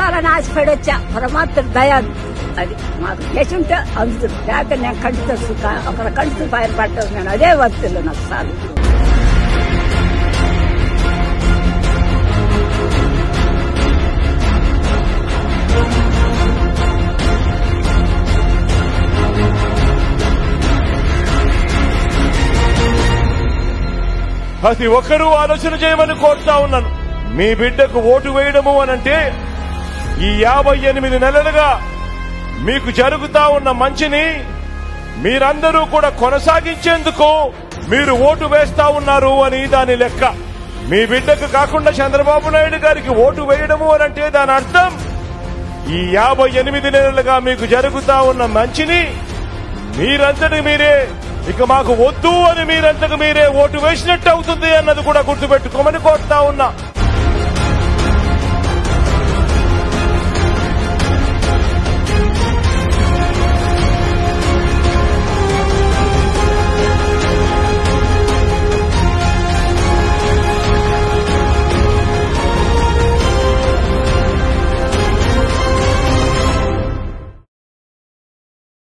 బతకాలని ఆశపడి వచ్చా. పరమాత్మ దయా అది మాకు చేసింటే అందుతుంది. లేకపోతే నేను కంటితో అక్కడ కంటితో బయటపడ్డాను. నేను అదే వస్తువులు నాకు సార్. ప్రతి ఒక్కరూ ఆలోచన చేయమని కోరుతా ఉన్నాను. మీ బిడ్డకు ఓటు వేయడము అనంటే ఈ 58 నెలలుగా మీకు జరుగుతా ఉన్న మంచిని మీరందరూ కూడా కొనసాగించేందుకు మీరు ఓటు వేస్తా ఉన్నారు అని దాని లెక్క. మీ బిడ్డకు కాకుండా చంద్రబాబు నాయుడు గారికి ఓటు వేయడము అనంటే దాని అర్థం ఈ 58 నెలలుగా మీకు జరుగుతా ఉన్న మంచిని మీరంతటి మీరే ఇక మాకు వద్దు అని మీరంతకు మీరే ఓటు వేసినట్టు అవుతుంది అన్నది కూడా గుర్తుపెట్టుకోమని కోరుతా ఉన్నా.